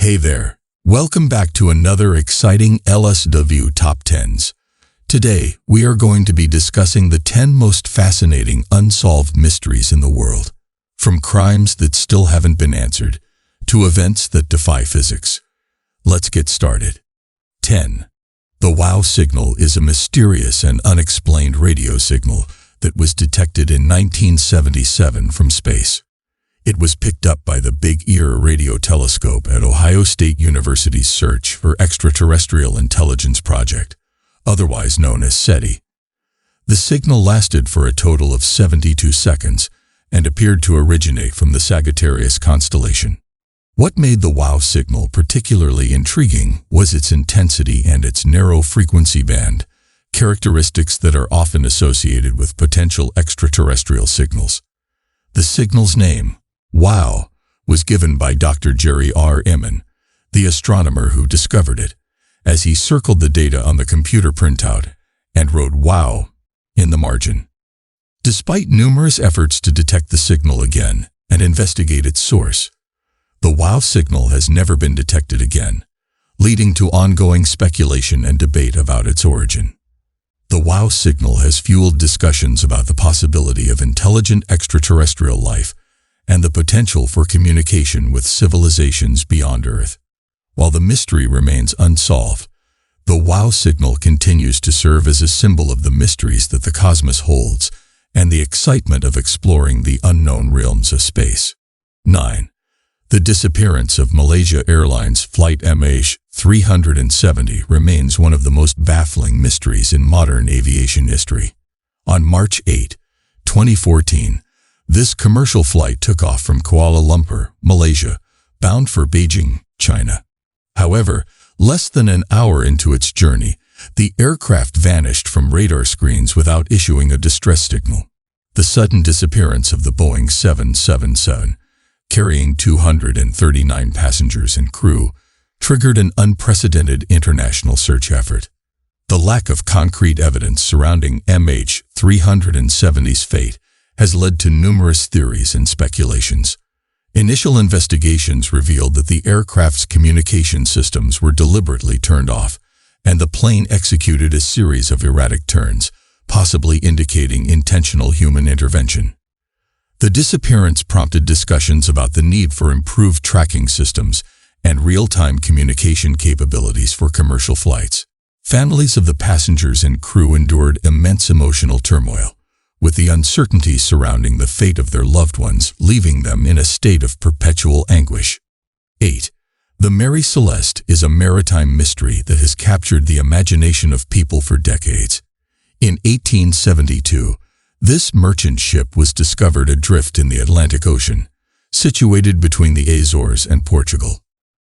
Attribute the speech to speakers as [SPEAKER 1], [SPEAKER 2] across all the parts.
[SPEAKER 1] Hey there, welcome back to another exciting LSW-Top 10s. Today, we are going to be discussing the 10 most fascinating unsolved mysteries in the world. From crimes that still haven't been answered, to events that defy physics. Let's get started. 10. The WOW signal is a mysterious and unexplained radio signal that was detected in 1977 from space. It was picked up by the Big Ear radio telescope at Ohio State University's Search for Extraterrestrial Intelligence project, otherwise known as SETI. The signal lasted for a total of 72 seconds and appeared to originate from the Sagittarius constellation. What made the WOW signal particularly intriguing was its intensity and its narrow frequency band, characteristics that are often associated with potential extraterrestrial signals. The signal's name, WOW, was given by Dr. Jerry R. Inman, the astronomer who discovered it, as he circled the data on the computer printout and wrote WOW in the margin. Despite numerous efforts to detect the signal again and investigate its source, the WOW signal has never been detected again, leading to ongoing speculation and debate about its origin. The WOW signal has fueled discussions about the possibility of intelligent extraterrestrial life and the potential for communication with civilizations beyond Earth. While the mystery remains unsolved, the WOW signal continues to serve as a symbol of the mysteries that the cosmos holds and the excitement of exploring the unknown realms of space. 9. The disappearance of Malaysia Airlines Flight MH370 remains one of the most baffling mysteries in modern aviation history. On March 8, 2014, this commercial flight took off from Kuala Lumpur, Malaysia, bound for Beijing, China. However, less than an hour into its journey, the aircraft vanished from radar screens without issuing a distress signal. The sudden disappearance of the Boeing 777, carrying 239 passengers and crew, triggered an unprecedented international search effort. The lack of concrete evidence surrounding MH370's fate has led to numerous theories and speculations. Initial investigations revealed that the aircraft's communication systems were deliberately turned off, and the plane executed a series of erratic turns, possibly indicating intentional human intervention. The disappearance prompted discussions about the need for improved tracking systems and real-time communication capabilities for commercial flights. Families of the passengers and crew endured immense emotional turmoil, with the uncertainty surrounding the fate of their loved ones leaving them in a state of perpetual anguish. 8. The Mary Celeste is a maritime mystery that has captured the imagination of people for decades. In 1872, this merchant ship was discovered adrift in the Atlantic Ocean, situated between the Azores and Portugal.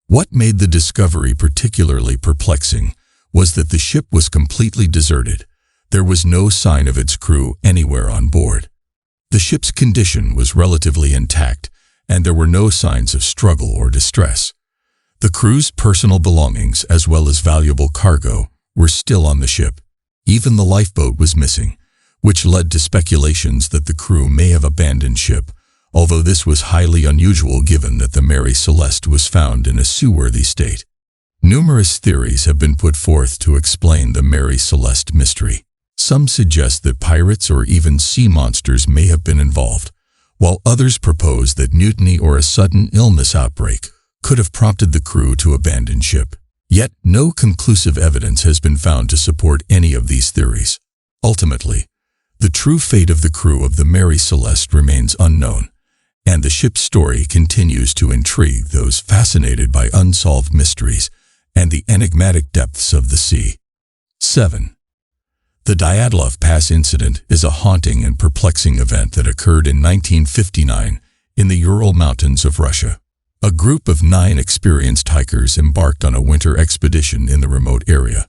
[SPEAKER 1] What made the discovery particularly perplexing was that the ship was completely deserted. There was no sign of its crew anywhere on board. The ship's condition was relatively intact, and there were no signs of struggle or distress. The crew's personal belongings, as well as valuable cargo, were still on the ship. Even the lifeboat was missing, which led to speculations that the crew may have abandoned ship, although this was highly unusual given that the Mary Celeste was found in a seaworthy state. Numerous theories have been put forth to explain the Mary Celeste mystery. Some suggest that pirates or even sea monsters may have been involved, while others propose that mutiny or a sudden illness outbreak could have prompted the crew to abandon ship. Yet, no conclusive evidence has been found to support any of these theories. Ultimately, the true fate of the crew of the Mary Celeste remains unknown, and the ship's story continues to intrigue those fascinated by unsolved mysteries and the enigmatic depths of the sea. 7. The Dyatlov Pass incident is a haunting and perplexing event that occurred in 1959 in the Ural Mountains of Russia. A group of 9 experienced hikers embarked on a winter expedition in the remote area,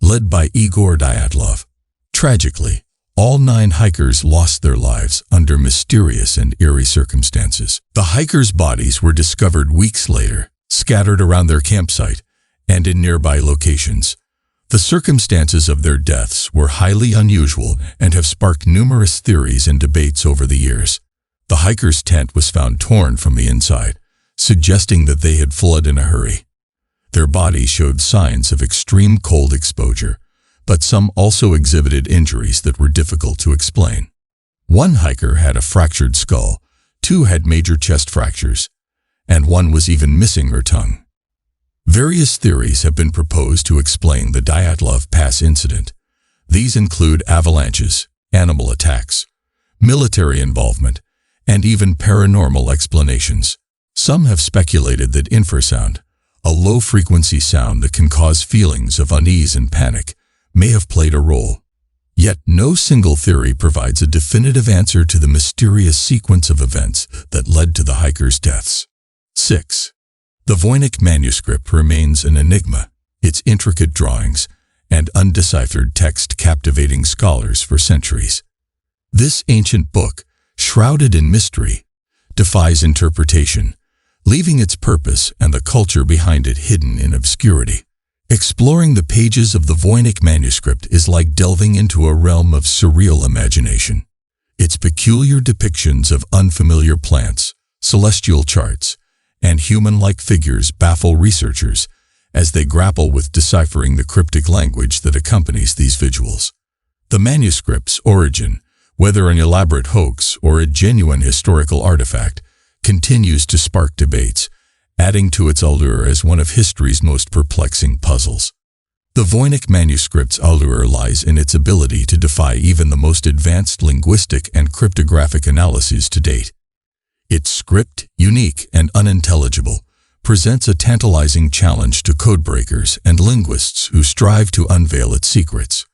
[SPEAKER 1] led by Igor Dyatlov. Tragically, all 9 hikers lost their lives under mysterious and eerie circumstances. The hikers' bodies were discovered weeks later, scattered around their campsite and in nearby locations. The circumstances of their deaths were highly unusual and have sparked numerous theories and debates over the years. The hiker's tent was found torn from the inside, suggesting that they had fled in a hurry. Their bodies showed signs of extreme cold exposure, but some also exhibited injuries that were difficult to explain. One hiker had a fractured skull, 2 had major chest fractures, and 1 was even missing her tongue. Various theories have been proposed to explain the Dyatlov Pass incident. These include avalanches, animal attacks, military involvement, and even paranormal explanations. Some have speculated that infrasound, a low-frequency sound that can cause feelings of unease and panic, may have played a role. Yet no single theory provides a definitive answer to the mysterious sequence of events that led to the hikers' deaths. 6. The Voynich manuscript remains an enigma, its intricate drawings and undeciphered text captivating scholars for centuries. This ancient book, shrouded in mystery, defies interpretation, leaving its purpose and the culture behind it hidden in obscurity. Exploring the pages of the Voynich manuscript is like delving into a realm of surreal imagination. Its peculiar depictions of unfamiliar plants, celestial charts, and human-like figures baffle researchers as they grapple with deciphering the cryptic language that accompanies these visuals. The manuscript's origin, whether an elaborate hoax or a genuine historical artifact, continues to spark debates, adding to its allure as one of history's most perplexing puzzles. The Voynich manuscript's allure lies in its ability to defy even the most advanced linguistic and cryptographic analyses to date. Its script, unique and unintelligible, presents a tantalizing challenge to codebreakers and linguists who strive to unveil its secrets.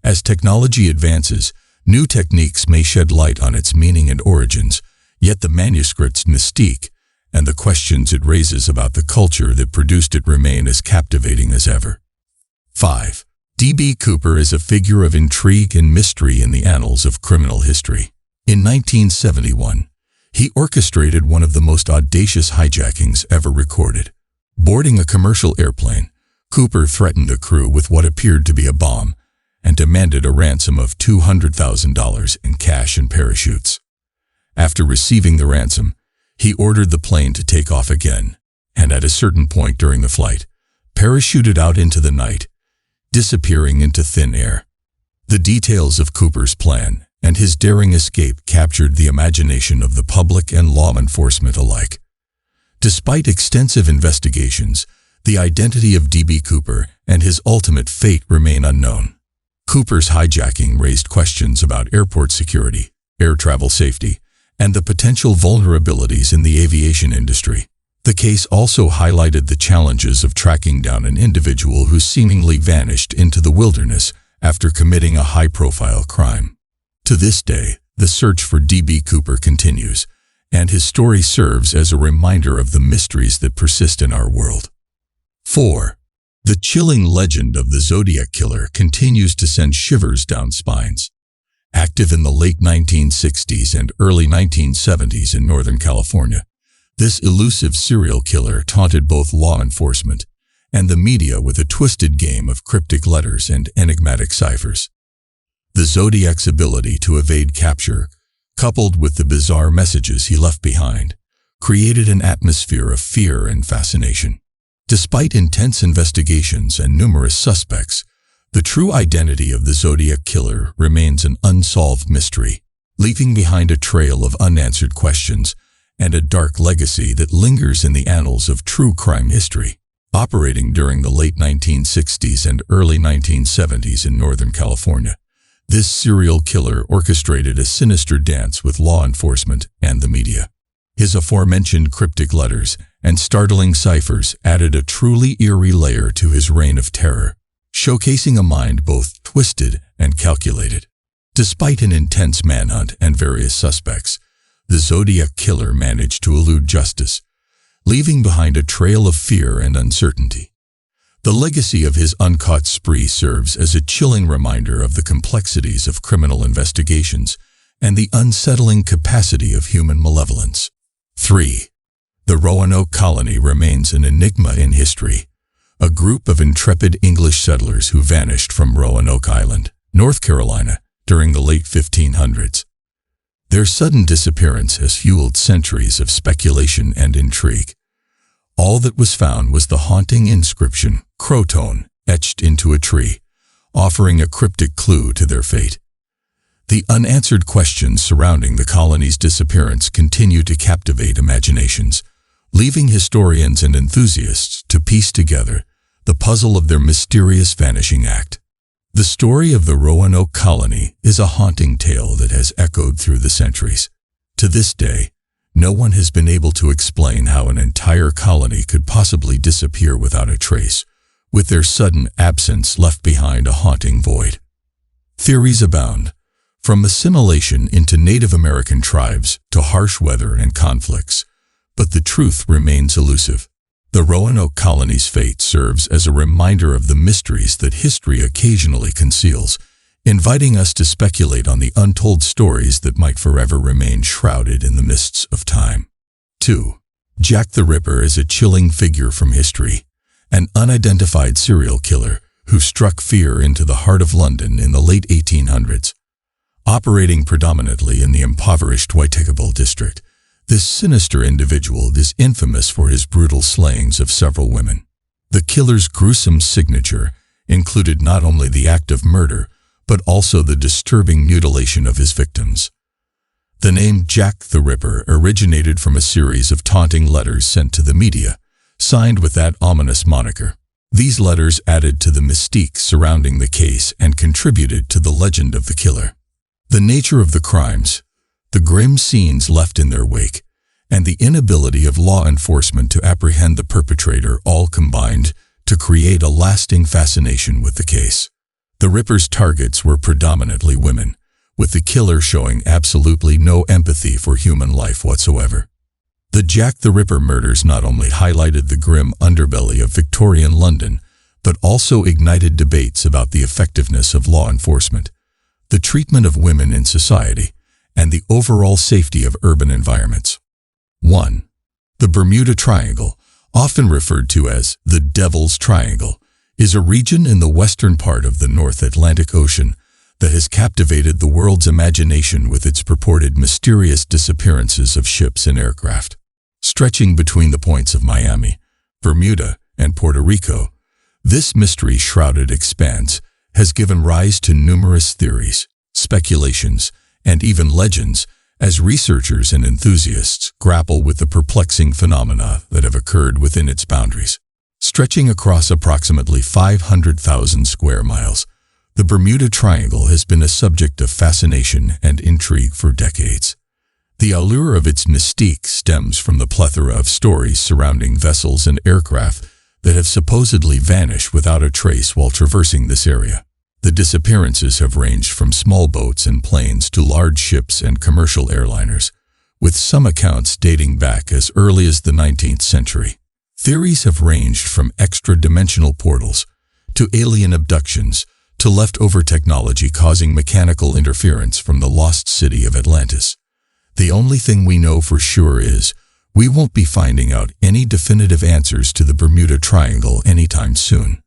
[SPEAKER 1] As technology advances, new techniques may shed light on its meaning and origins, yet the manuscript's mystique and the questions it raises about the culture that produced it remain as captivating as ever. 5. D.B. Cooper is a figure of intrigue and mystery in the annals of criminal history. In 1971, he orchestrated one of the most audacious hijackings ever recorded. Boarding a commercial airplane, Cooper threatened the crew with what appeared to be a bomb and demanded a ransom of $200,000 in cash and parachutes. After receiving the ransom, he ordered the plane to take off again, and at a certain point during the flight, parachuted out into the night, disappearing into thin air. The details of Cooper's plan and his daring escape captured the imagination of the public and law enforcement alike. Despite extensive investigations, the identity of D.B. Cooper and his ultimate fate remain unknown. Cooper's hijacking raised questions about airport security, air travel safety, and the potential vulnerabilities in the aviation industry. The case also highlighted the challenges of tracking down an individual who seemingly vanished into the wilderness after committing a high-profile crime. To this day, the search for D.B. Cooper continues, and his story serves as a reminder of the mysteries that persist in our world. 4. The chilling legend of the Zodiac Killer continues to send shivers down spines. Active in the late 1960s and early 1970s in Northern California, this elusive serial killer taunted both law enforcement and the media with a twisted game of cryptic letters and enigmatic ciphers. The Zodiac's ability to evade capture, coupled with the bizarre messages he left behind, created an atmosphere of fear and fascination. Despite intense investigations and numerous suspects, the true identity of the Zodiac Killer remains an unsolved mystery, leaving behind a trail of unanswered questions and a dark legacy that lingers in the annals of true crime history. Operating during the late 1960s and early 1970s in Northern California, this serial killer orchestrated a sinister dance with law enforcement and the media. His aforementioned cryptic letters and startling ciphers added a truly eerie layer to his reign of terror, showcasing a mind both twisted and calculated. Despite an intense manhunt and various suspects, the Zodiac Killer managed to elude justice, leaving behind a trail of fear and uncertainty. The legacy of his uncaught spree serves as a chilling reminder of the complexities of criminal investigations and the unsettling capacity of human malevolence. 3. The Roanoke Colony remains an enigma in history. A group of intrepid English settlers who vanished from Roanoke Island, North Carolina, during the late 1500s. Their sudden disappearance has fueled centuries of speculation and intrigue. All that was found was the haunting inscription, Croton, etched into a tree, offering a cryptic clue to their fate. The unanswered questions surrounding the colony's disappearance continue to captivate imaginations, leaving historians and enthusiasts to piece together the puzzle of their mysterious vanishing act. The story of the Roanoke Colony is a haunting tale that has echoed through the centuries. To this day, no one has been able to explain how an entire colony could possibly disappear without a trace, with their sudden absence left behind a haunting void. Theories abound, from assimilation into Native American tribes to harsh weather and conflicts, but the truth remains elusive. The Roanoke Colony's fate serves as a reminder of the mysteries that history occasionally conceals, inviting us to speculate on the untold stories that might forever remain shrouded in the mists of time. 2. Jack the Ripper is a chilling figure from history, an unidentified serial killer who struck fear into the heart of London in the late 1800s. Operating predominantly in the impoverished Whitechapel district, this sinister individual is infamous for his brutal slayings of several women. The killer's gruesome signature included not only the act of murder, but also the disturbing mutilation of his victims. The name Jack the Ripper originated from a series of taunting letters sent to the media, signed with that ominous moniker. These letters added to the mystique surrounding the case and contributed to the legend of the killer. The nature of the crimes, the grim scenes left in their wake, and the inability of law enforcement to apprehend the perpetrator all combined to create a lasting fascination with the case. The Ripper's targets were predominantly women, with the killer showing absolutely no empathy for human life whatsoever. The Jack the Ripper murders not only highlighted the grim underbelly of Victorian London, but also ignited debates about the effectiveness of law enforcement, the treatment of women in society, and the overall safety of urban environments. 1. The Bermuda Triangle, often referred to as the Devil's Triangle, is a region in the western part of the North Atlantic Ocean that has captivated the world's imagination with its purported mysterious disappearances of ships and aircraft. Stretching between the points of Miami, Bermuda, and Puerto Rico, this mystery-shrouded expanse has given rise to numerous theories, speculations, and even legends as researchers and enthusiasts grapple with the perplexing phenomena that have occurred within its boundaries. Stretching across approximately 500,000 square miles, the Bermuda Triangle has been a subject of fascination and intrigue for decades. The allure of its mystique stems from the plethora of stories surrounding vessels and aircraft that have supposedly vanished without a trace while traversing this area. The disappearances have ranged from small boats and planes to large ships and commercial airliners, with some accounts dating back as early as the 19th century. Theories have ranged from extra-dimensional portals to alien abductions to leftover technology causing mechanical interference from the lost city of Atlantis. The only thing we know for sure is we won't be finding out any definitive answers to the Bermuda Triangle anytime soon.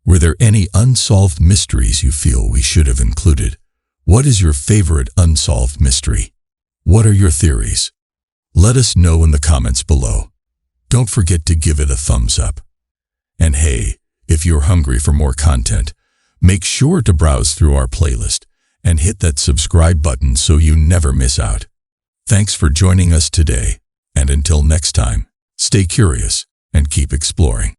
[SPEAKER 1] Were there any unsolved mysteries you feel we should have included? What is your favorite unsolved mystery? What are your theories? Let us know in the comments below. Don't forget to give it a thumbs up. And hey, if you're hungry for more content, make sure to browse through our playlist and hit that subscribe button so you never miss out. Thanks for joining us today, and until next time, stay curious and keep exploring.